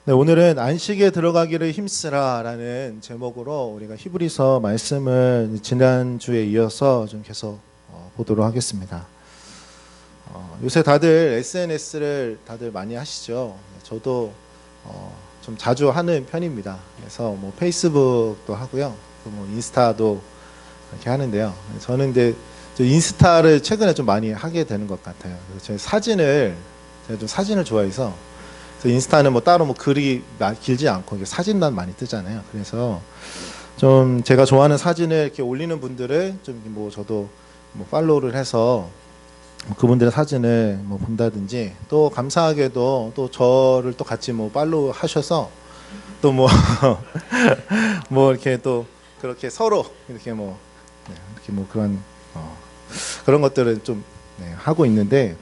네, 오늘은 안식에 들어가기를 힘쓰라라는 제목으로 우리가 히브리서 말씀을 지난주에 이어서 좀 계속 보도록 하겠습니다. 요새 다들 SNS를 다들 많이 하시죠. 저도 좀 자주 하는 편입니다. 그래서 뭐 페이스북도 하고요, 뭐 인스타도 이렇게 하는데요. 저는 이제 인스타를 최근에 좀 많이 하게 되는 것 같아요. 그래서 제가 좀 사진을 좋아해서 인스타는 뭐 따로 뭐 글이 길지 않고 사진만 많이 뜨잖아요. 그래서 좀 제가 좋아하는 사진을 이렇게 올리는 분들을 좀 뭐 저도 뭐 팔로우를 해서 그분들의 사진을 뭐 본다든지, 또 감사하게도 또 저를 또 같이 뭐 팔로우 하셔서 또 뭐 뭐 이렇게 또 그렇게 서로 이렇게 뭐 이렇게 뭐 그런 것들을 좀 하고 있는데,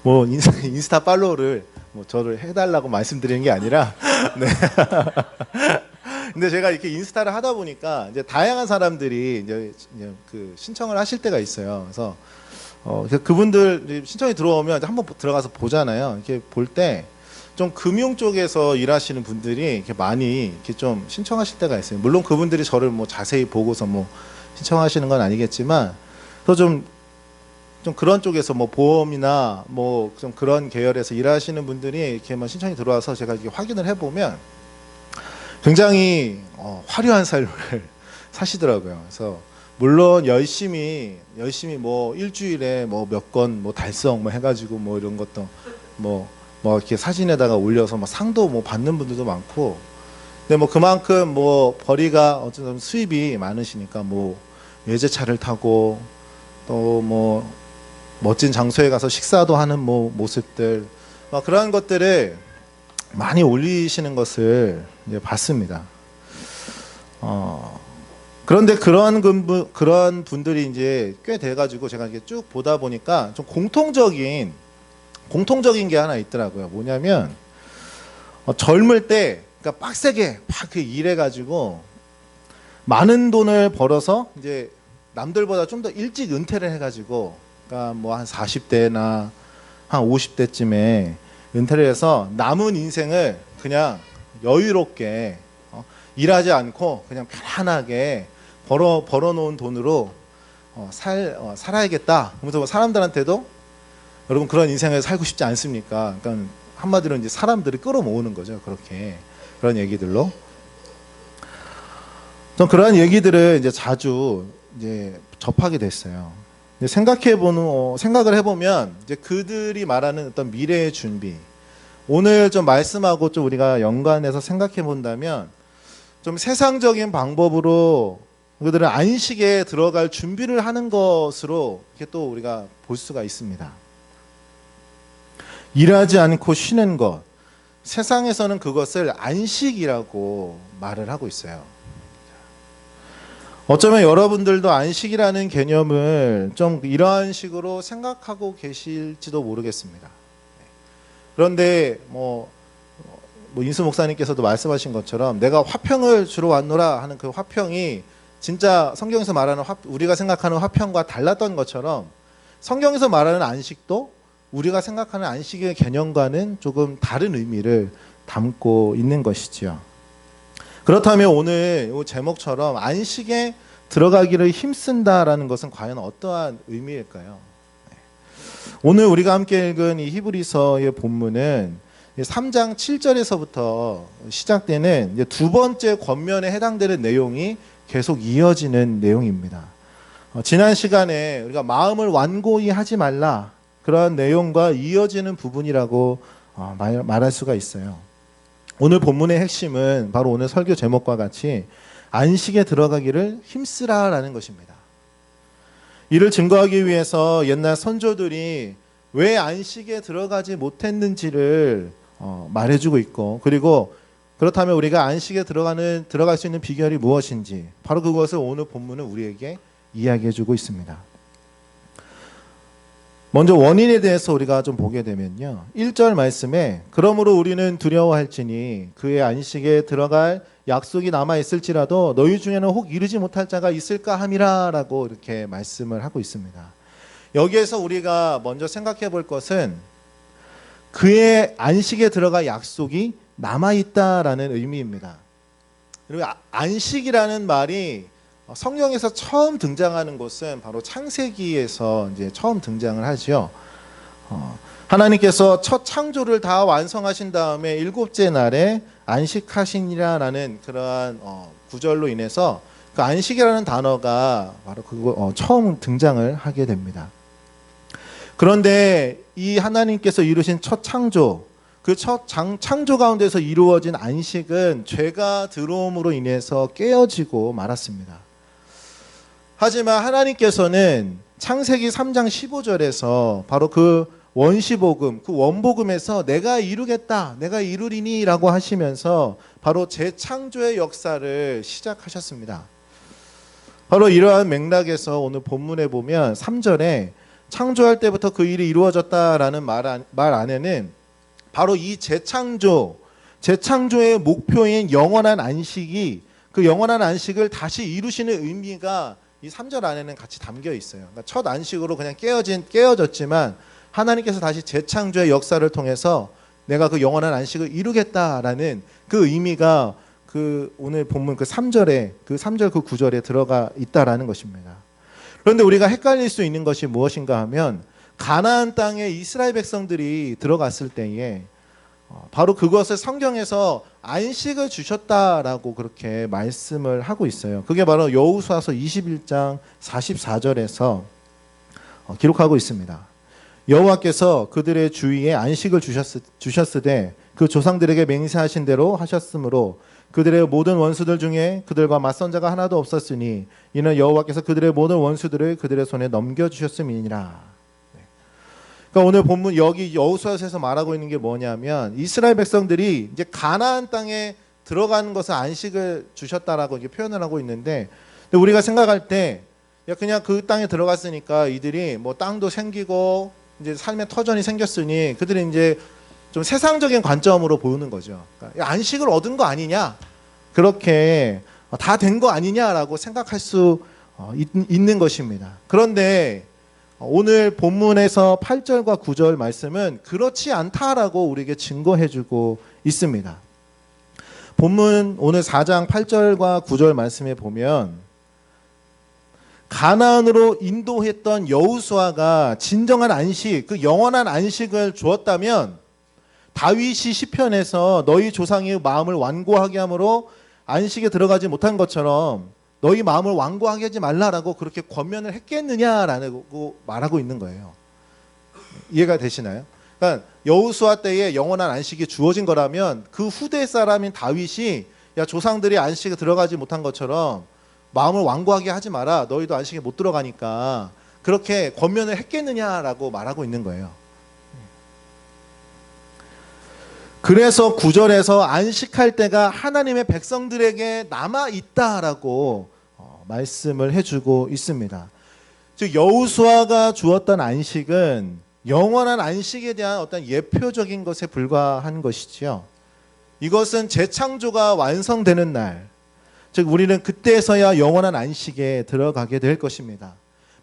뭐 인스타 팔로우를 뭐 저를 해달라고 말씀드리는 게 아니라 네. 근데 제가 이렇게 인스타를 하다 보니까 이제 다양한 사람들이 이제 그 신청을 하실 때가 있어요. 그래서 그분들 신청이 들어오면 한번 들어가서 보잖아요. 이렇게 볼 때 좀 금융 쪽에서 일하시는 분들이 이렇게 많이 이렇게 좀 신청하실 때가 있어요. 물론 그분들이 저를 뭐 자세히 보고서 뭐 신청하시는 건 아니겠지만, 또 좀 그런 쪽에서 뭐 보험이나 뭐 좀 그런 계열에서 일하시는 분들이 이렇게만 신청이 들어와서 제가 이렇게 확인을 해보면 굉장히 화려한 삶을 사시더라고요. 그래서 물론 열심히 뭐 일주일에 뭐 몇 건 뭐 달성 뭐 해가지고 뭐 이런 것도 뭐 이렇게 사진에다가 올려서 뭐 상도 뭐 받는 분들도 많고, 근데 뭐 그만큼 뭐 벌이가 어쨌든 수입이 많으시니까 뭐 외제차를 타고 또 뭐 멋진 장소에 가서 식사도 하는 뭐 모습들, 막 그런 것들을 많이 올리시는 것을 이제 봤습니다. 그런데 그런 분들이 이제 꽤 돼가지고 제가 이렇게 쭉 보다 보니까 좀 공통적인 게 하나 있더라고요. 뭐냐면 젊을 때 그러니까 빡세게 막 일해가지고 많은 돈을 벌어서 이제 남들보다 좀 더 일찍 은퇴를 해가지고, 그러니까 뭐 한 40대나 한 50대쯤에 은퇴를 해서 남은 인생을 그냥 여유롭게 일하지 않고 그냥 편안하게 벌어놓은 돈으로 살아야겠다. 그러면서 뭐 사람들한테도 여러분 그런 인생을 살고 싶지 않습니까? 그러니까 한마디로 이제 사람들이 끌어모으는 거죠. 그렇게 그런 얘기들로. 좀 그런 얘기들을 이제 자주 이제 접하게 됐어요. 생각을 해보면 이제 그들이 말하는 어떤 미래의 준비, 오늘 좀 말씀하고 좀 우리가 연관해서 생각해 본다면 좀 세상적인 방법으로 그들은 안식에 들어갈 준비를 하는 것으로 이렇게 또 우리가 볼 수가 있습니다. 일하지 않고 쉬는 것, 세상에서는 그것을 안식이라고 말을 하고 있어요. 어쩌면 여러분들도 안식이라는 개념을 좀 이러한 식으로 생각하고 계실지도 모르겠습니다. 그런데 뭐 인수 목사님께서도 말씀하신 것처럼 내가 화평을 주러 왔노라 하는 그 화평이 진짜 성경에서 말하는 우리가 생각하는 화평과 달랐던 것처럼, 성경에서 말하는 안식도 우리가 생각하는 안식의 개념과는 조금 다른 의미를 담고 있는 것이지요. 그렇다면 오늘 이 제목처럼 안식에 들어가기를 힘쓴다라는 것은 과연 어떠한 의미일까요? 오늘 우리가 함께 읽은 이 히브리서의 본문은 3장 7절에서부터 시작되는 이제 두 번째 권면에 해당되는 내용이 계속 이어지는 내용입니다. 지난 시간에 우리가 마음을 완고히 하지 말라, 그러한 내용과 이어지는 부분이라고 말할 수가 있어요. 오늘 본문의 핵심은 바로 오늘 설교 제목과 같이 안식에 들어가기를 힘쓰라라는 것입니다. 이를 증거하기 위해서 옛날 선조들이 왜 안식에 들어가지 못했는지를 말해주고 있고, 그리고 그렇다면 우리가 안식에 들어갈 수 있는 비결이 무엇인지, 바로 그것을 오늘 본문은 우리에게 이야기해주고 있습니다. 먼저 원인에 대해서 우리가 좀 보게 되면요, 1절 말씀에 그러므로 우리는 두려워할지니 그의 안식에 들어갈 약속이 남아있을지라도 너희 중에는 혹 이르지 못할 자가 있을까 함이라 라고 이렇게 말씀을 하고 있습니다. 여기에서 우리가 먼저 생각해 볼 것은 그의 안식에 들어갈 약속이 남아있다라는 의미입니다. 그리고 안식이라는 말이 성경에서 처음 등장하는 곳은 바로 창세기에서 이제 처음 등장을 하죠. 하나님께서 첫 창조를 다 완성하신 다음에 일곱째 날에 안식하시니라라는 그러한 구절로 인해서 그 안식이라는 단어가 바로 그거 처음 등장을 하게 됩니다. 그런데 이 하나님께서 이루신 첫 창조, 그 첫 창조 가운데서 이루어진 안식은 죄가 들어옴으로 인해서 깨어지고 말았습니다. 하지만 하나님께서는 창세기 3장 15절에서 바로 그 원시복음, 그 원복음에서 내가 이루겠다, 내가 이루리니 라고 하시면서 바로 재창조의 역사를 시작하셨습니다. 바로 이러한 맥락에서 오늘 본문에 보면 3절에 창조할 때부터 그 일이 이루어졌다라는 말 안에는 바로 이 재창조의 목표인 영원한 안식이, 그 영원한 안식을 다시 이루시는 의미가 이 3절 안에는 같이 담겨 있어요. 그러니까 첫 안식으로 그냥 깨어졌지만 하나님께서 다시 재창조의 역사를 통해서 내가 그 영원한 안식을 이루겠다라는 그 의미가 그 오늘 본문 그 3절에 그 3절 그 9절에 들어가 있다라는 것입니다. 그런데 우리가 헷갈릴 수 있는 것이 무엇인가 하면 가나안 땅에 이스라엘 백성들이 들어갔을 때에 바로 그것을 성경에서 안식을 주셨다라고 그렇게 말씀을 하고 있어요. 그게 바로 여호수아서 21장 44절에서 기록하고 있습니다. 여호와께서 그들의 주위에 안식을 주셨으되 그 조상들에게 맹세하신 대로 하셨으므로 그들의 모든 원수들 중에 그들과 맞선 자가 하나도 없었으니 이는 여호와께서 그들의 모든 원수들을 그들의 손에 넘겨주셨음이니라. 그러니까 오늘 본문 여기 여호수아서에서 말하고 있는 게 뭐냐면 이스라엘 백성들이 이제 가나안 땅에 들어가는 것을 안식을 주셨다라고 이렇게 표현을 하고 있는데, 근데 우리가 생각할 때 그냥 그 땅에 들어갔으니까 이들이 뭐 땅도 생기고 이제 삶의 터전이 생겼으니 그들이 이제 좀 세상적인 관점으로 보는 거죠. 그러니까 안식을 얻은 거 아니냐, 그렇게 다 된 거 아니냐라고 생각할 수 있는 것입니다. 그런데 오늘 본문에서 8절과 9절 말씀은 그렇지 않다라고 우리에게 증거해주고 있습니다. 본문 오늘 4장 8절과 9절 말씀에 보면 가나안으로 인도했던 여호수아가 진정한 안식, 그 영원한 안식을 주었다면 다윗이 시편에서 너희 조상의 마음을 완고하게 함으로 안식에 들어가지 못한 것처럼 너희 마음을 완고하게 하지 말라라고 그렇게 권면을 했겠느냐라고 말하고 있는 거예요. 이해가 되시나요? 그러니까 여호수아 때에 영원한 안식이 주어진 거라면 그 후대 사람인 다윗이 야 조상들이 안식에 들어가지 못한 것처럼 마음을 완고하게 하지 마라, 너희도 안식에 못 들어가니까, 그렇게 권면을 했겠느냐라고 말하고 있는 거예요. 그래서 9절에서 안식할 때가 하나님의 백성들에게 남아있다라고 말씀을 해주고 있습니다. 즉 여호수아가 주었던 안식은 영원한 안식에 대한 어떤 예표적인 것에 불과한 것이지요. 이것은 재창조가 완성되는 날, 즉 우리는 그때서야 영원한 안식에 들어가게 될 것입니다.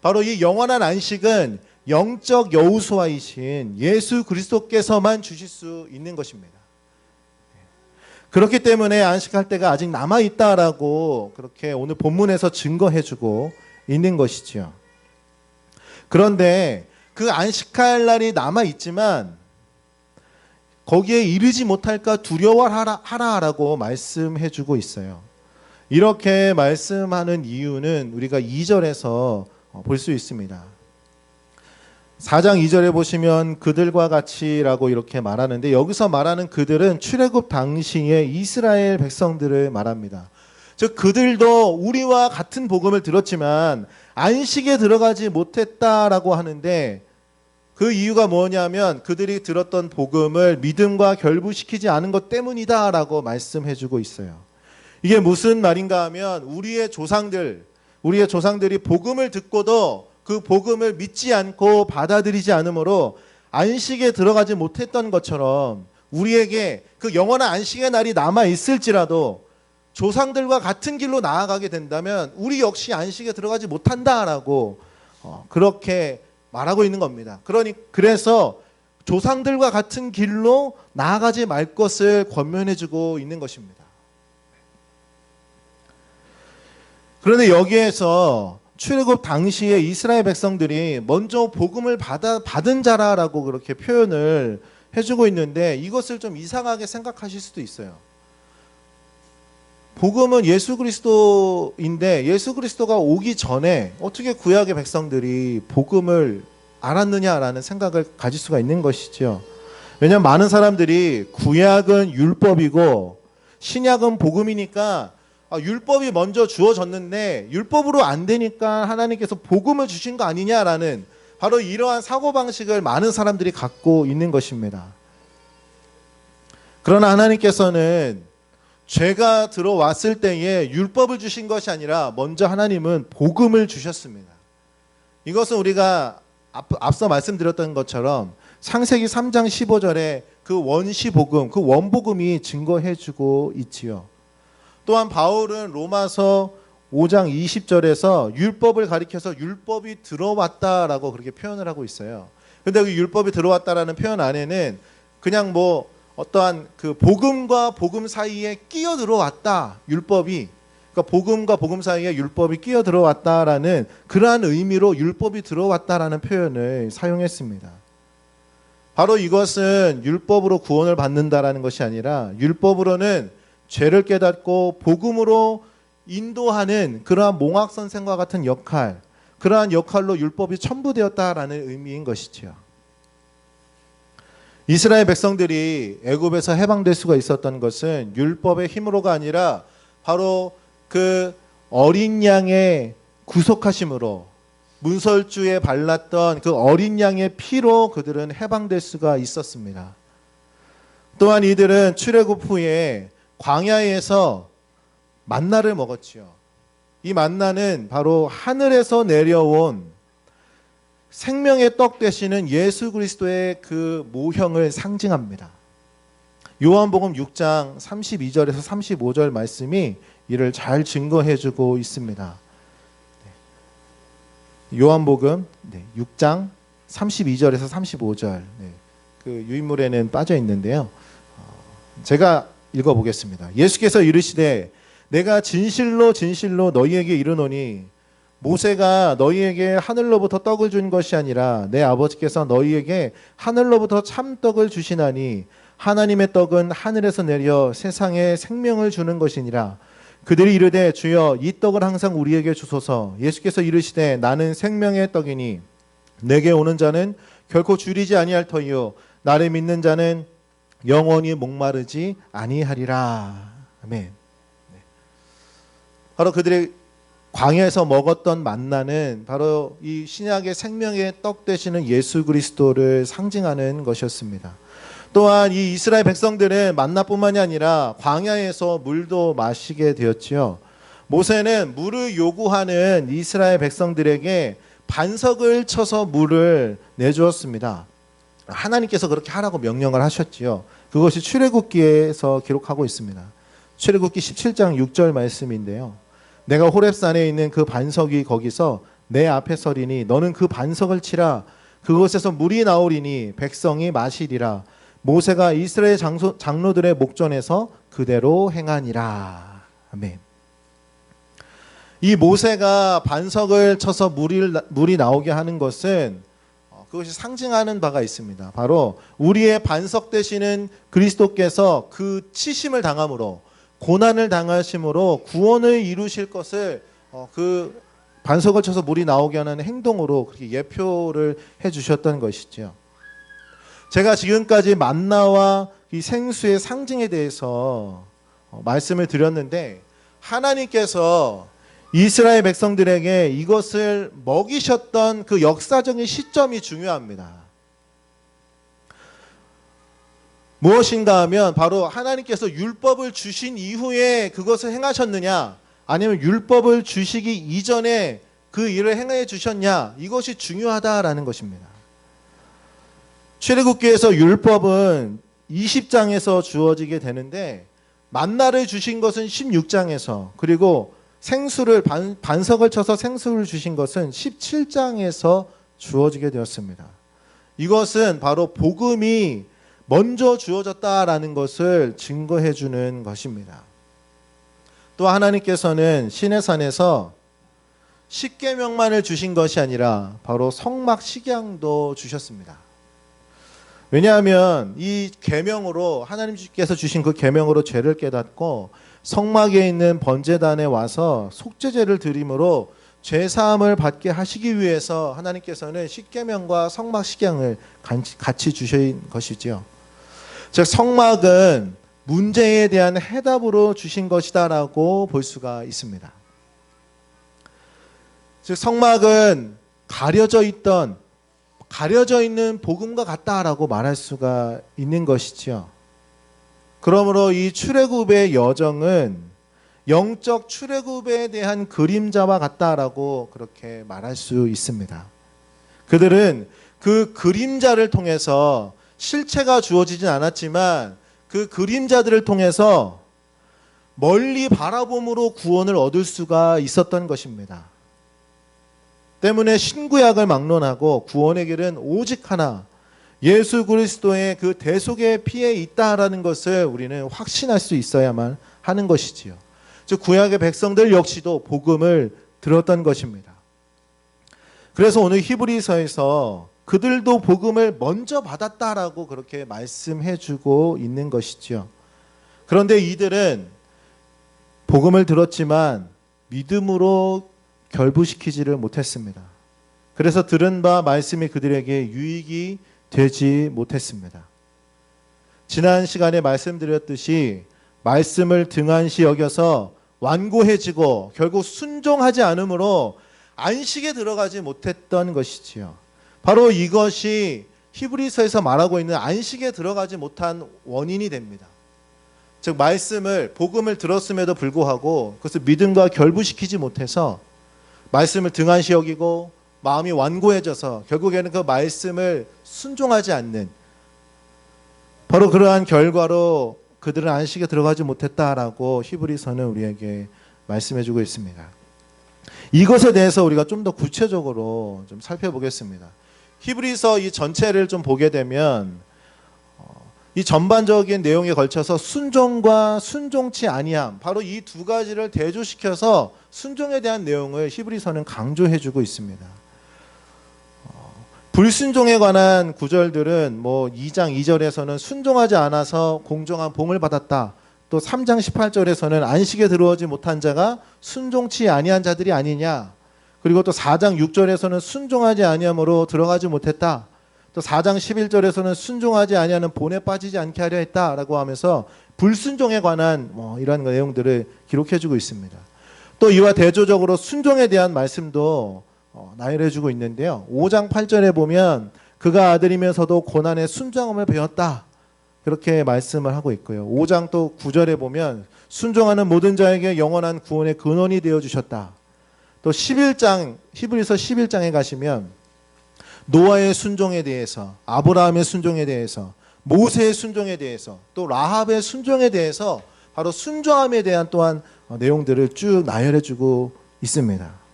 바로 이 영원한 안식은 영적 여호수아이신 예수 그리스도께서만 주실 수 있는 것입니다. 그렇기 때문에 안식할 때가 아직 남아있다라고 그렇게 오늘 본문에서 증거해주고 있는 것이지요. 그런데 그 안식할 날이 남아있지만 거기에 이르지 못할까 두려워하라라고 말씀해주고 있어요. 이렇게 말씀하는 이유는 우리가 2절에서 볼 수 있습니다. 4장 2절에 보시면 그들과 같이라고 이렇게 말하는데 여기서 말하는 그들은 출애굽 당시의 이스라엘 백성들을 말합니다. 즉 그들도 우리와 같은 복음을 들었지만 안식에 들어가지 못했다라고 하는데 그 이유가 뭐냐면 그들이 들었던 복음을 믿음과 결부시키지 않은 것 때문이다라고 말씀해주고 있어요. 이게 무슨 말인가 하면 우리의 조상들이 복음을 듣고도 그 복음을 믿지 않고 받아들이지 않으므로 안식에 들어가지 못했던 것처럼 우리에게 그 영원한 안식의 날이 남아 있을지라도 조상들과 같은 길로 나아가게 된다면 우리 역시 안식에 들어가지 못한다라고 그렇게 말하고 있는 겁니다. 그래서 조상들과 같은 길로 나아가지 말 것을 권면해주고 있는 것입니다. 그런데 여기에서 출애굽 당시에 이스라엘 백성들이 먼저 복음을 받은 자라라고 그렇게 표현을 해주고 있는데, 이것을 좀 이상하게 생각하실 수도 있어요. 복음은 예수 그리스도인데 예수 그리스도가 오기 전에 어떻게 구약의 백성들이 복음을 알았느냐라는 생각을 가질 수가 있는 것이죠. 왜냐하면 많은 사람들이 구약은 율법이고 신약은 복음이니까 율법이 먼저 주어졌는데 율법으로 안 되니까 하나님께서 복음을 주신 거 아니냐라는 바로 이러한 사고방식을 많은 사람들이 갖고 있는 것입니다. 그러나 하나님께서는 죄가 들어왔을 때에 율법을 주신 것이 아니라 먼저 하나님은 복음을 주셨습니다. 이것은 우리가 앞서 말씀드렸던 것처럼 창세기 3장 15절에 그 원시복음, 그 원복음이 증거해주고 있지요. 또한 바울은 로마서 5장 20절에서 율법을 가리켜서 율법이 들어왔다라고 그렇게 표현을 하고 있어요. 그런데 그 율법이 들어왔다라는 표현 안에는 그냥 뭐 어떠한 그 복음과 복음 사이에 끼어 들어왔다, 율법이. 그러니까 복음과 복음 사이에 율법이 끼어 들어왔다라는 그러한 의미로 율법이 들어왔다라는 표현을 사용했습니다. 바로 이것은 율법으로 구원을 받는다라는 것이 아니라 율법으로는 죄를 깨닫고 복음으로 인도하는 그러한 몽학선생과 같은 역할, 그러한 역할로 율법이 첨부되었다라는 의미인 것이지요. 이스라엘 백성들이 애굽에서 해방될 수가 있었던 것은 율법의 힘으로가 아니라 바로 그 어린 양의 구속하심으로, 문설주에 발랐던 그 어린 양의 피로 그들은 해방될 수가 있었습니다. 또한 이들은 출애굽 후에 광야에서 만나를 먹었지요. 이 만나는 바로 하늘에서 내려온 생명의 떡 되시는 예수 그리스도의 그 모형을 상징합니다. 요한복음 6장 32절에서 35절 말씀이 이를 잘 증거해주고 있습니다. 요한복음 6장 32절에서 35절, 그 유인물에는 빠져 있는데요. 제가 읽어보겠습니다. 예수께서 이르시되 내가 진실로 진실로 너희에게 이르노니 모세가 너희에게 하늘로부터 떡을 준 것이 아니라 내 아버지께서 너희에게 하늘로부터 참떡을 주시나니 하나님의 떡은 하늘에서 내려 세상에 생명을 주는 것이니라. 그들이 이르되 주여 이 떡을 항상 우리에게 주소서. 예수께서 이르시되 나는 생명의 떡이니 내게 오는 자는 결코 줄이지 아니할 터이요 나를 믿는 자는 영원히 목마르지 아니하리라. 아멘. 바로 그들이 광야에서 먹었던 만나는 바로 이 신약의 생명의 떡 되시는 예수 그리스도를 상징하는 것이었습니다. 또한 이 이스라엘 백성들은 만나뿐만이 아니라 광야에서 물도 마시게 되었지요. 모세는 물을 요구하는 이스라엘 백성들에게 반석을 쳐서 물을 내주었습니다. 하나님께서 그렇게 하라고 명령을 하셨지요. 그것이 출애굽기에서 기록하고 있습니다. 출애굽기 17장 6절 말씀인데요. 내가 호렙산에 있는 그 반석이 거기서 내 앞에 서리니 너는 그 반석을 치라. 그곳에서 물이 나오리니 백성이 마시리라. 모세가 이스라엘 장로들의 목전에서 그대로 행하니라. 아멘. 이 모세가 반석을 쳐서 물이 나오게 하는 것은 그것이 상징하는 바가 있습니다. 바로 우리의 반석 되시는 그리스도께서 그 치심을 당함으로, 고난을 당하심으로 구원을 이루실 것을 그 반석을 쳐서 물이 나오게 하는 행동으로 그렇게 예표를 해주셨던 것이죠. 제가 지금까지 만나와 이 생수의 상징에 대해서 말씀을 드렸는데, 하나님께서 이스라엘 백성들에게 이것을 먹이셨던 그 역사적인 시점이 중요합니다. 무엇인가 하면 바로 하나님께서 율법을 주신 이후에 그것을 행하셨느냐, 아니면 율법을 주시기 이전에 그 일을 행해 주셨냐, 이것이 중요하다라는 것입니다. 출애굽기에서 율법은 20장에서 주어지게 되는데 만나를 주신 것은 16장에서, 그리고 생수를 반석을 쳐서 생수를 주신 것은 17장에서 주어지게 되었습니다. 이것은 바로 복음이 먼저 주어졌다라는 것을 증거해 주는 것입니다. 또 하나님께서는 시내산에서 십계명만을 주신 것이 아니라 바로 성막식양도 주셨습니다. 왜냐하면 이 계명으로, 하나님께서 주신 그 계명으로 죄를 깨닫고 성막에 있는 번제단에 와서 속죄제를 드림으로 죄 사함을 받게 하시기 위해서 하나님께서는 십계명과 성막식양을 같이 주신 것이지요. 즉 성막은 문제에 대한 해답으로 주신 것이다라고 볼 수가 있습니다. 즉 성막은 가려져 있는 복음과 같다라고 말할 수가 있는 것이지요. 그러므로 이 출애굽의 여정은 영적 출애굽에 대한 그림자와 같다라고 그렇게 말할 수 있습니다. 그들은 그 그림자를 통해서 실체가 주어지진 않았지만 그 그림자들을 통해서 멀리 바라봄으로 구원을 얻을 수가 있었던 것입니다. 때문에 신구약을 막론하고 구원의 길은 오직 하나, 예수 그리스도의 그 대속의 피에 있다라는 것을 우리는 확신할 수 있어야만 하는 것이지요. 즉 구약의 백성들 역시도 복음을 들었던 것입니다. 그래서 오늘 히브리서에서 그들도 복음을 먼저 받았다라고 그렇게 말씀해주고 있는 것이죠. 그런데 이들은 복음을 들었지만 믿음으로 결부시키지를 못했습니다. 그래서 들은 바 말씀이 그들에게 유익이 되지 못했습니다. 지난 시간에 말씀드렸듯이 말씀을 등한시 여겨서 완고해지고 결국 순종하지 않으므로 안식에 들어가지 못했던 것이지요. 바로 이것이 히브리서에서 말하고 있는 안식에 들어가지 못한 원인이 됩니다. 즉 말씀을, 복음을 들었음에도 불구하고 그것을 믿음과 결부시키지 못해서 말씀을 등한시 여기고 마음이 완고해져서 결국에는 그 말씀을 순종하지 않는, 바로 그러한 결과로 그들은 안식에 들어가지 못했다라고 히브리서는 우리에게 말씀해주고 있습니다. 이것에 대해서 우리가 좀 더 구체적으로 좀 살펴보겠습니다. 히브리서 이 전체를 좀 보게 되면 이 전반적인 내용에 걸쳐서 순종과 순종치 아니함, 바로 이 두 가지를 대조시켜서 순종에 대한 내용을 히브리서는 강조해주고 있습니다. 불순종에 관한 구절들은 2장 2절에서는 순종하지 않아서 공정한 봉을 받았다. 또 3장 18절에서는 안식에 들어오지 못한 자가 순종치 아니한 자들이 아니냐. 그리고 또 4장 6절에서는 순종하지 아니함으로 들어가지 못했다. 또 4장 11절에서는 순종하지 아니하는 본에 빠지지 않게 하려 했다라고 하면서 불순종에 관한 이러한 내용들을 기록해주고 있습니다. 또 이와 대조적으로 순종에 대한 말씀도 나열해주고 있는데요. 5장 8절에 보면 그가 아들이면서도 고난의 순종함을 배웠다. 그렇게 말씀을 하고 있고요. 5장 또 9절에 보면 순종하는 모든 자에게 영원한 구원의 근원이 되어주셨다. 또 11장, 히브리서 11장에 가시면 노아의 순종에 대해서, 아브라함의 순종에 대해서, 모세의 순종에 대해서, 또 라합의 순종에 대해서 바로 순종함에 대한 또한 내용들을 쭉 나열해주고 있습니다.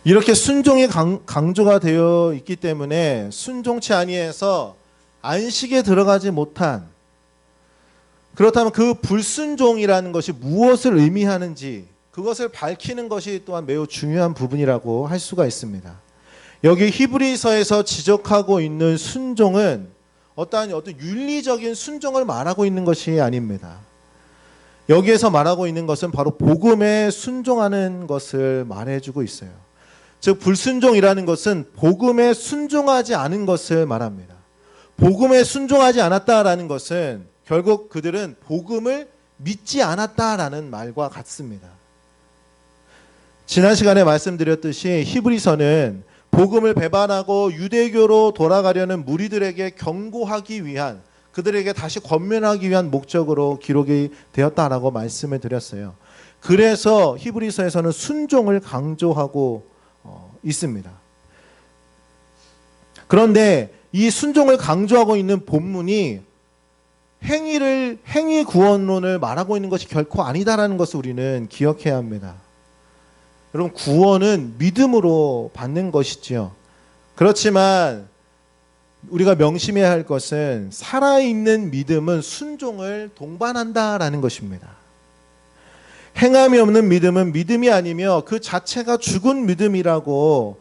이렇게 순종이 강조가 되어 있기 때문에 순종치 아니해서 안식에 들어가지 못한, 그렇다면 그 불순종이라는 것이 무엇을 의미하는지 그것을 밝히는 것이 또한 매우 중요한 부분이라고 할 수가 있습니다. 여기 히브리서에서 지적하고 있는 순종은 어떤 윤리적인 순종을 말하고 있는 것이 아닙니다. 여기에서 말하고 있는 것은 바로 복음에 순종하는 것을 말해주고 있어요. 즉 불순종이라는 것은 복음에 순종하지 않은 것을 말합니다. 복음에 순종하지 않았다라는 것은 결국 그들은 복음을 믿지 않았다라는 말과 같습니다. 지난 시간에 말씀드렸듯이 히브리서는 복음을 배반하고 유대교로 돌아가려는 무리들에게 경고하기 위한, 그들에게 다시 권면하기 위한 목적으로 기록이 되었다라고 말씀을 드렸어요. 그래서 히브리서에서는 순종을 강조하고 있습니다. 그런데 이 순종을 강조하고 있는 본문이 행위 구원론을 말하고 있는 것이 결코 아니다라는 것을 우리는 기억해야 합니다. 여러분, 구원은 믿음으로 받는 것이지요. 그렇지만 우리가 명심해야 할 것은 살아있는 믿음은 순종을 동반한다라는 것입니다. 행함이 없는 믿음은 믿음이 아니며 그 자체가 죽은 믿음이라고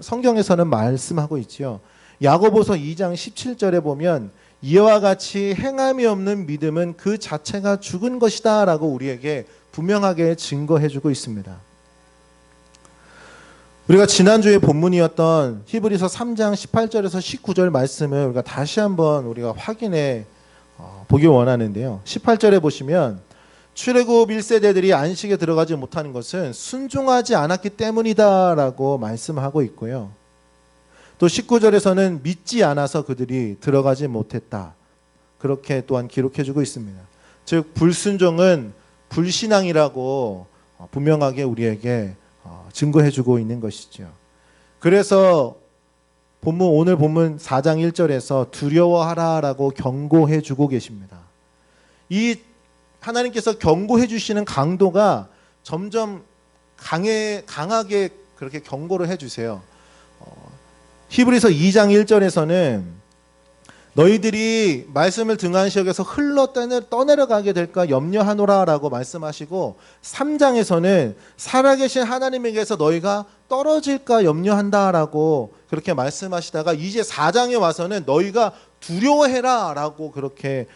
성경에서는 말씀하고 있지요. 야고보서 2장 17절에 보면 이와 같이 행함이 없는 믿음은 그 자체가 죽은 것이다 라고 우리에게 분명하게 증거해주고 있습니다. 우리가 지난주에 본문이었던 히브리서 3장 18절에서 19절 말씀을 우리가 다시 한번 우리가 확인해 보기 원하는데요. 18절에 보시면 출애굽 1세대들이 안식에 들어가지 못하는 것은 순종하지 않았기 때문이다 라고 말씀하고 있고요. 또 19절에서는 믿지 않아서 그들이 들어가지 못했다. 그렇게 또한 기록해주고 있습니다. 즉 불순종은 불신앙이라고 분명하게 우리에게 증거해주고 있는 것이죠. 그래서 오늘 본문 4장 1절에서 두려워하라라고 경고해주고 계십니다. 이 하나님께서 경고해 주시는 강도가 점점 강하게 그렇게 경고를 해주세요. 히브리서 2장 1절에서는 너희들이 말씀을 등한시 여겨서 흘러 떠내려가게 될까 염려하노라 라고 말씀하시고 3장에서는 살아계신 하나님에게서 너희가 떨어질까 염려한다 라고 그렇게 말씀하시다가 이제 4장에 와서는 너희가 두려워해라 라고 그렇게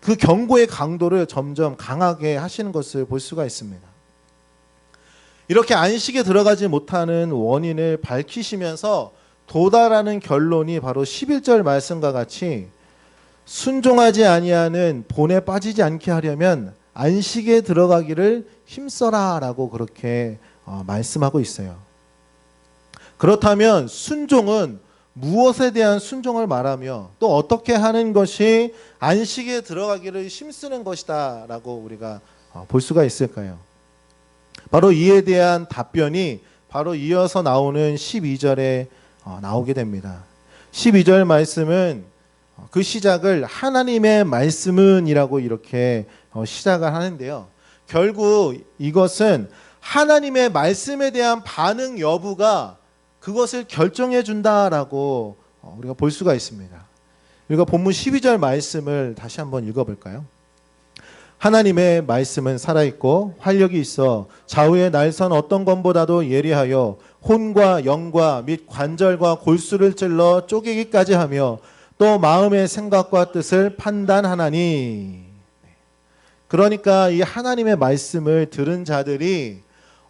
그 경고의 강도를 점점 강하게 하시는 것을 볼 수가 있습니다. 이렇게 안식에 들어가지 못하는 원인을 밝히시면서 도달하는 결론이 바로 11절 말씀과 같이 순종하지 아니하는 본에 빠지지 않게 하려면 안식에 들어가기를 힘써라 라고 그렇게 말씀하고 있어요. 그렇다면 순종은 무엇에 대한 순종을 말하며 또 어떻게 하는 것이 안식에 들어가기를 힘쓰는 것이다 라고 우리가 볼 수가 있을까요? 바로 이에 대한 답변이 바로 이어서 나오는 12절에 나오게 됩니다. 12절 말씀은 그 시작을 하나님의 말씀은 이라고 이렇게 시작을 하는데요. 결국 이것은 하나님의 말씀에 대한 반응 여부가 그것을 결정해 준다라고 우리가 볼 수가 있습니다. 우리가 본문 12절 말씀을 다시 한번 읽어볼까요? 하나님의 말씀은 살아있고 활력이 있어 좌우의 날선 어떤 검보다도 예리하여 혼과 영과 및 관절과 골수를 찔러 쪼개기까지 하며 또 마음의 생각과 뜻을 판단하나니. 그러니까 이 하나님의 말씀을 들은 자들이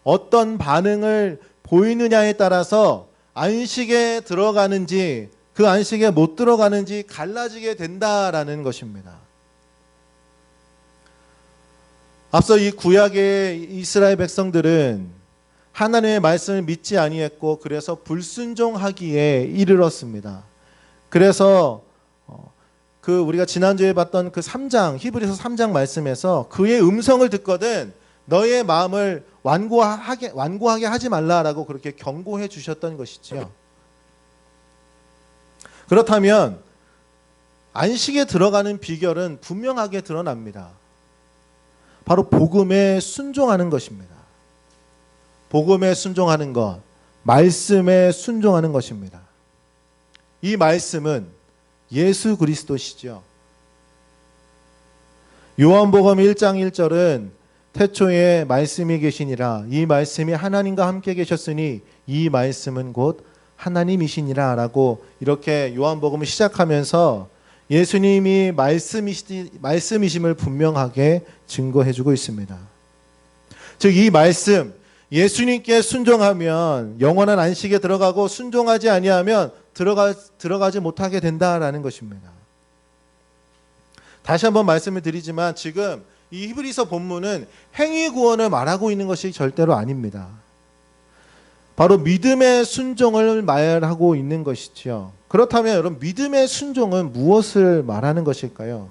어떤 반응을 보이느냐에 따라서 안식에 들어가는지 그 안식에 못 들어가는지 갈라지게 된다라는 것입니다. 앞서 이 구약의 이스라엘 백성들은 하나님의 말씀을 믿지 아니했고 그래서 불순종하기에 이르렀습니다. 그래서 우리가 지난주에 봤던 그 3장 히브리서 3장 말씀에서 그의 음성을 듣거든 너의 마음을 완고하게 하지 말라라고 그렇게 경고해 주셨던 것이지요. 그렇다면 안식에 들어가는 비결은 분명하게 드러납니다. 바로 복음에 순종하는 것입니다. 복음에 순종하는 것, 말씀에 순종하는 것입니다. 이 말씀은 예수 그리스도시죠. 요한복음 1장 1절은 태초에 말씀이 계시니라 이 말씀이 하나님과 함께 계셨으니 이 말씀은 곧 하나님이시니라 라고 이렇게 요한복음을 시작하면서 예수님이 말씀이심을 분명하게 증거해주고 있습니다. 즉 이 말씀 예수님께 순종하면 영원한 안식에 들어가고 순종하지 아니하면 들어가지 못하게 된다라는 것입니다. 다시 한번 말씀을 드리지만 지금 이 히브리서 본문은 행위 구원을 말하고 있는 것이 절대로 아닙니다. 바로 믿음의 순종을 말하고 있는 것이지요. 그렇다면 여러분 믿음의 순종은 무엇을 말하는 것일까요?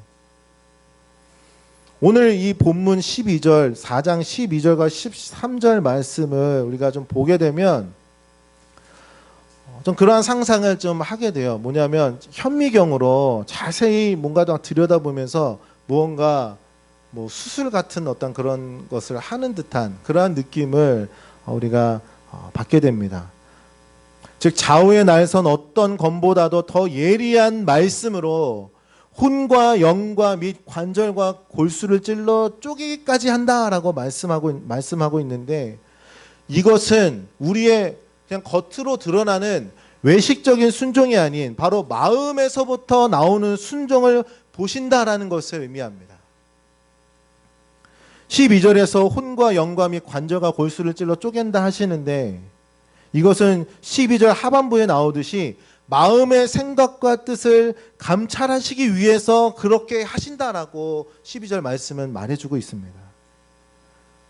오늘 이 본문 12절, 4장 12절과 13절 말씀을 우리가 좀 보게 되면 좀 그러한 상상을 좀 하게 돼요. 뭐냐면 현미경으로 자세히 뭔가 좀 들여다보면서 무언가 수술 같은 어떤 그런 것을 하는 듯한 그러한 느낌을 우리가 받게 됩니다. 즉 좌우의 날선 어떤 검보다도 더 예리한 말씀으로 혼과 영과 및 관절과 골수를 찔러 쪼개기까지 한다라고 말씀하고 있는데, 이것은 우리의 그냥 겉으로 드러나는 외식적인 순종이 아닌 바로 마음에서부터 나오는 순종을 보신다라는 것을 의미합니다. 12절에서 혼과 영과 및 관절과 골수를 찔러 쪼갠다 하시는데, 이것은 12절 하반부에 나오듯이 마음의 생각과 뜻을 감찰하시기 위해서 그렇게 하신다라고 12절 말씀은 말해주고 있습니다.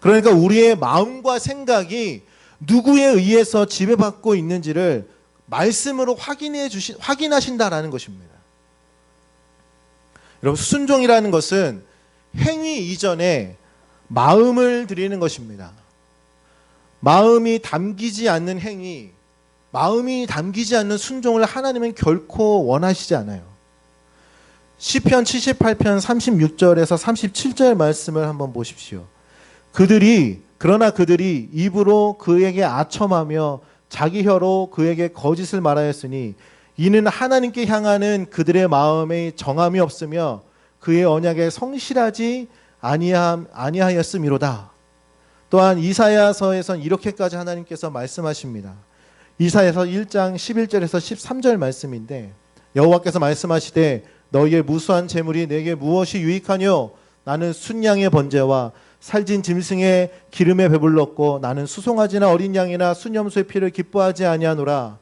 그러니까 우리의 마음과 생각이 누구에 의해서 지배받고 있는지를 말씀으로 확인하신다라는 것입니다. 여러분, 순종이라는 것은 행위 이전에 마음을 드리는 것입니다. 마음이 담기지 않는 행위, 마음이 담기지 않는 순종을 하나님은 결코 원하시지 않아요. 시편 78편 36절에서 37절 말씀을 한번 보십시오. 그러나 그들이 입으로 그에게 아첨하며 자기 혀로 그에게 거짓을 말하였으니 이는 하나님께 향하는 그들의 마음에 정함이 없으며 그의 언약에 성실하지 아니하였음이로다. 또한 이사야서에선 이렇게까지 하나님께서 말씀하십니다. 이사야서 1장 11절에서 13절 말씀인데, 여호와께서 말씀하시되 너희의 무수한 재물이 내게 무엇이 유익하뇨? 나는 순양의 번제와 살진 짐승의 기름에 배불렀고 나는 수송아지나 어린 양이나 순염소의 피를 기뻐하지 아니하노라.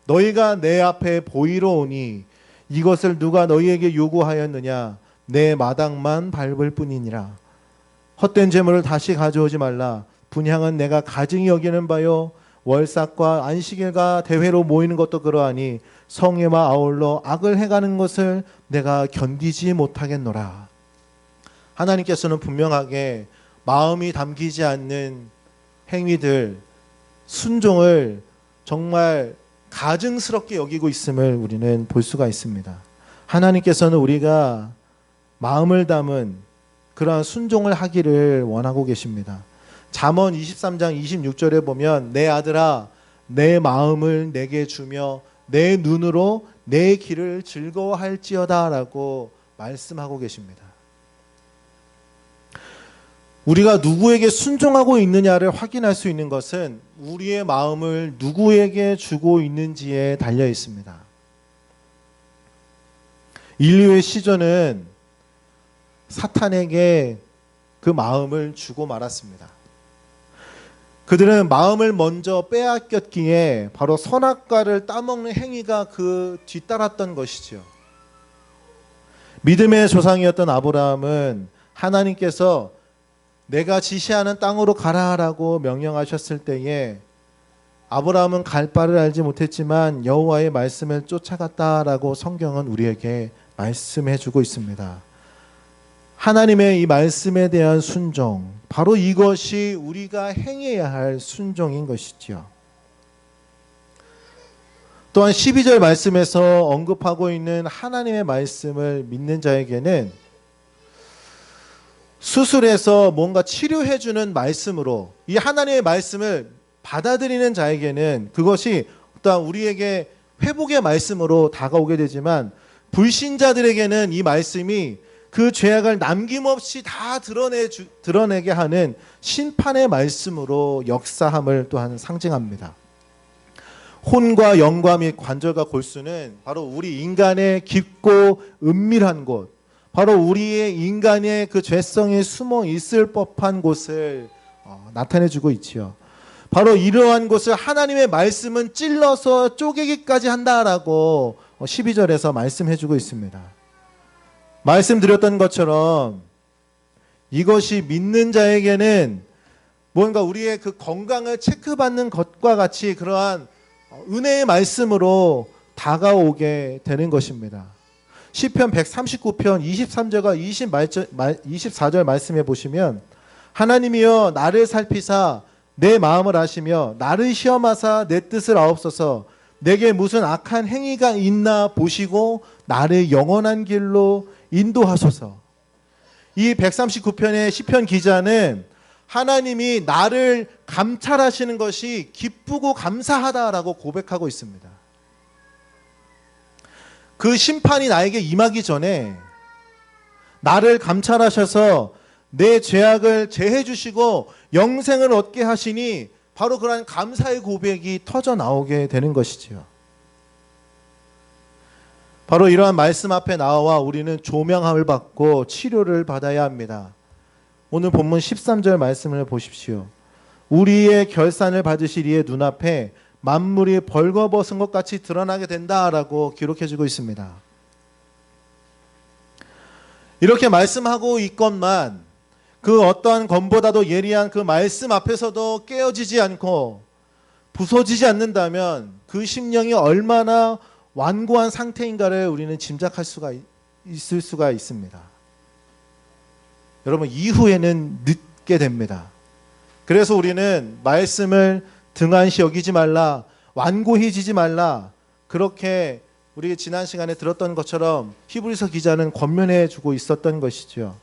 너희가 내 앞에 보이러 오니 이것을 누가 너희에게 요구하였느냐? 내 마당만 밟을 뿐이니라. 헛된 재물을 다시 가져오지 말라. 분향은 내가 가증히 여기는 바요, 월삭과 안식일과 대회로 모이는 것도 그러하니 성회와 아울러 악을 행하는 것을 내가 견디지 못하겠노라. 하나님께서는 분명하게 마음이 담기지 않는 행위들, 순종을 정말 가증스럽게 여기고 있음을 우리는 볼 수가 있습니다. 하나님께서는 우리가 마음을 담은 그러한 순종을 하기를 원하고 계십니다. 잠언 23장 26절에 보면 내 아들아 내 마음을 내게 주며 내 눈으로 내 길을 즐거워할지어다 라고 말씀하고 계십니다. 우리가 누구에게 순종하고 있느냐를 확인할 수 있는 것은 우리의 마음을 누구에게 주고 있는지에 달려 있습니다. 인류의 시조는 사탄에게 그 마음을 주고 말았습니다. 그들은 마음을 먼저 빼앗겼기에 바로 선악과를 따먹는 행위가 그 뒤따랐던 것이죠. 믿음의 조상이었던 아브라함은 하나님께서 내가 지시하는 땅으로 가라라고 명령하셨을 때에 아브라함은 갈 바를 알지 못했지만 여호와의 말씀을 쫓아갔다라고 성경은 우리에게 말씀해주고 있습니다. 하나님의 이 말씀에 대한 순종, 바로 이것이 우리가 행해야 할 순종인 것이죠. 또한 12절 말씀에서 언급하고 있는 하나님의 말씀을 믿는 자에게는 수술해서 뭔가 치료해주는 말씀으로 이 하나님의 말씀을 받아들이는 자에게는 그것이 어떤 우리에게 회복의 말씀으로 다가오게 되지만, 불신자들에게는 이 말씀이 그 죄악을 남김없이 다 드러내게 하는 심판의 말씀으로 역사함을 또한 상징합니다. 혼과 영과 및 관절과 골수는 바로 우리 인간의 깊고 은밀한 곳, 바로 우리의 인간의 그 죄성이 숨어 있을 법한 곳을 나타내주고 있지요. 바로 이러한 곳을 하나님의 말씀은 찔러서 쪼개기까지 한다라고 12절에서 말씀해주고 있습니다. 말씀드렸던 것처럼 이것이 믿는 자에게는 뭔가 우리의 그 건강을 체크받는 것과 같이 그러한 은혜의 말씀으로 다가오게 되는 것입니다. 시편 139편 23절과 24절 말씀해 보시면 하나님이여 나를 살피사 내 마음을 아시며 나를 시험하사 내 뜻을 아옵소서. 내게 무슨 악한 행위가 있나 보시고 나를 영원한 길로 인도하소서. 이 139편의 시편 기자는 하나님이 나를 감찰하시는 것이 기쁘고 감사하다라고 고백하고 있습니다. 그 심판이 나에게 임하기 전에 나를 감찰하셔서 내 죄악을 제해 주시고 영생을 얻게 하시니 바로 그러한 감사의 고백이 터져 나오게 되는 것이지요. 바로 이러한 말씀 앞에 나와 우리는 조명함을 받고 치료를 받아야 합니다. 오늘 본문 13절 말씀을 보십시오. 우리의 결산을 받으실 이의 눈앞에 만물이 벌거벗은 것 같이 드러나게 된다라고 기록해주고 있습니다. 이렇게 말씀하고 있건만 그 어떠한 검보다도 예리한 그 말씀 앞에서도 깨어지지 않고 부서지지 않는다면 그 심령이 얼마나 완고한 상태인가를 우리는 짐작할 수가 있을 수가 있습니다. 여러분, 이후에는 늦게 됩니다. 그래서 우리는 말씀을 등한시 여기지 말라, 완고해지지 말라, 그렇게 우리 지난 시간에 들었던 것처럼 히브리서 기자는 권면해 주고 있었던 것이죠.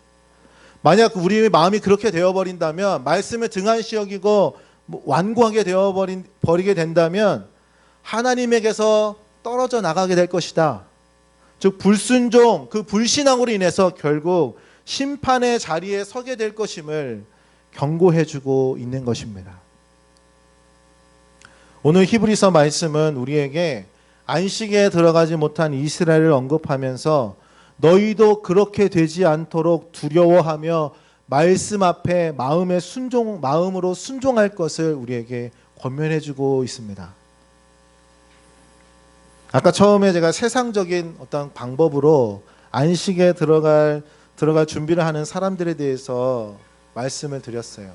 만약 우리의 마음이 그렇게 되어버린다면, 말씀을 등한시 여기고 완고하게 되어버리게 된다면 하나님에게서 떨어져 나가게 될 것이다. 즉 불순종, 그 불신앙으로 인해서 결국 심판의 자리에 서게 될 것임을 경고해 주고 있는 것입니다. 오늘 히브리서 말씀은 우리에게 안식에 들어가지 못한 이스라엘을 언급하면서 너희도 그렇게 되지 않도록 두려워하며 말씀 앞에 마음으로 순종할 것을 우리에게 권면해 주고 있습니다. 아까 처음에 제가 세상적인 어떤 방법으로 안식에 들어갈 준비를 하는 사람들에 대해서 말씀을 드렸어요.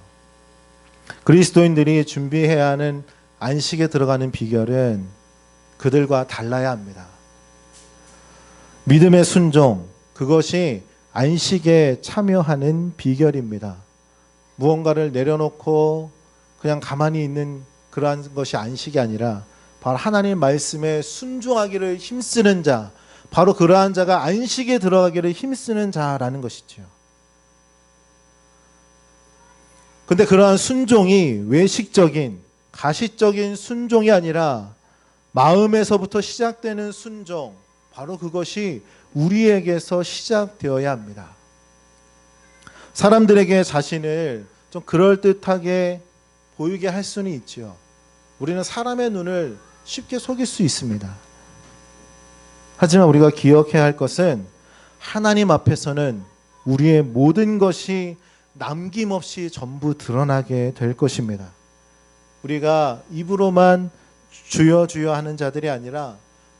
그리스도인들이 준비해야 하는 안식에 들어가는 비결은 그들과 달라야 합니다. 믿음의 순종, 그것이 안식에 참여하는 비결입니다. 무언가를 내려놓고 그냥 가만히 있는 그러한 것이 안식이 아니라 바로 하나님 말씀에 순종하기를 힘쓰는 자, 바로 그러한 자가 안식에 들어가기를 힘쓰는 자라는 것이죠. 근데 그러한 순종이 외식적인, 가시적인 순종이 아니라 마음에서부터 시작되는 순종, 바로 그것이 우리에게서 시작되어야 합니다. 사람들에게 자신을 좀 그럴듯하게 보이게 할 수는 있죠. 우리는 사람의 눈을 쉽게 속일 수 있습니다. 하지만 우리가 기억해야 할 것은 하나님 앞에서는 우리의 모든 것이 남김없이 전부 드러나게 될 것입니다. 우리가 입으로만 주여 주여 하는 자들이 아니라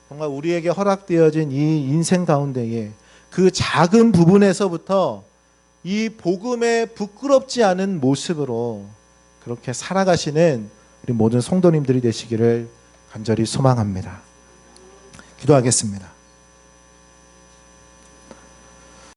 정말 우리에게 허락되어진 이 인생 가운데에 그 작은 부분에서부터 이 복음에 부끄럽지 않은 모습으로 그렇게 살아가시는 우리 모든 성도님들이 되시기를 간절히 소망합니다. 기도하겠습니다.